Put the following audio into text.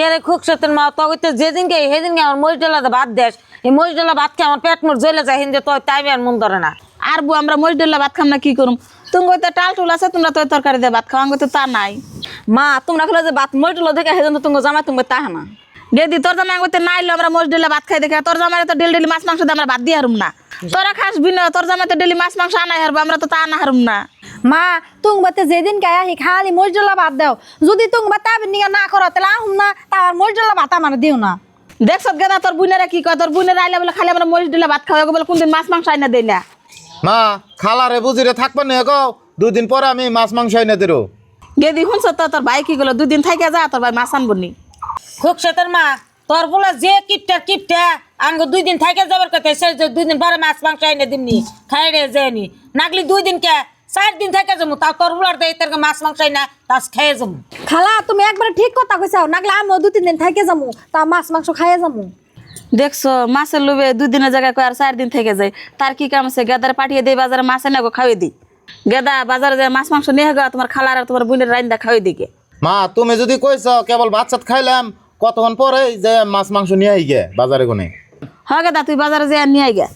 কে রে খুব সত্যের মা তো যেদিনকে সেদিনকে আমার মরিচ ডালা ভাত দেশ এই মরিচ ডালা ভাত খেয়ে আমার পেট মোট জ্বলে যায় হিন্দে তো তাই আর মন ধরে না। আর বউ আমরা মরিচ ডাল্লা ভাত খাম না কি করুম? তুমি তো টাল টুল আছে, তোমরা তো তরকারি দিয়ে ভাত খাও, তো তা নাই। মা তোমরা খেলে যে ভাত মরিচ ডালা দেখে সেজন্য তুমি জামাই তুমি তাহা না গেদি তোর জামাই আঙ্গুতে না আইলো আমরা মরিচ ডাল্লা ভাত খাই দেখে, তোর জামাই তো ডেলি মাছ মাংস দিয়ে আমরা ভাত দিয়ে হারুম না। তোরা খাস বিনা, তোর জামাই তো ডেলি মাছ মাংস আনাই হারবো, আমরা তো তা আনা হারুম না। মা তুং বাতে যেদিন গায়ে আহি খালি মরিচ ডালা ভাত দাও, যদি তুং বাতে আবির নিগা না করো তাহলে আহুম না, তার মরিচ ডালা ভাত আমার দিও না। দেখছ গেদা তোর বুনেরা কি কয়, তোর বুনেরা আইলে বলে খালি আমরা মরিচ ডাল্লা ভাত খাওয়া বলে কোনদিন মাছ মাংস আইনা দেই না। মা খালারে বুঝিরে থাকবেন না গো, 2 দিন পরে আমি মাছ মাংস এনে দেরো। গেদি শুনছ তো তোর ভাই কি গেলো, 2 দিন থাইকে যা, তোর ভাই মাছ আনবো নি। খুব সত্যের মা তোর বলে যে কিপটা আঙ্গ 2 দিন থাকে যাবার কথা সে 2 দিন পরে মাছ মাংস এনে দিমনি খাই রে যায়নি নাগলি 2 দিন কে 4 দিন থেকে যাবো তা তোর বলার দেয় তোর মাছ মাংস না তাস খেয়ে যাবো। খালা তুমি একবারে ঠিক কথা কইছাও, নাগলে আমিও 2-3 দিন থাইকে যামু, তা মাছ মাংস খাইয়ে যামু। দেখছো মাছের লোভে 2 দিনের জায়গায় কয় আর 4 দিন থেকে যায়, তার কি কাম আছে? গেদারে পাঠিয়ে দেই বাজারে মাছ এনে গো খাওয়াই দিই। গেদা বাজারে যায় মাছ মাংস নিয়ে গা, তোমার খালার আর তোমার বোনের রাইন্দা খাওয়াই দিকে। মা তুমি যদি কইছ কেবল ভাত সাত খাইলাম, কতক্ষণ পরে যে মাছ মাংস নিয়ে আই গে বাজারে কোনে। হ্যাঁ গেদা তুই বাজারে যায় নিয়ে আই গা।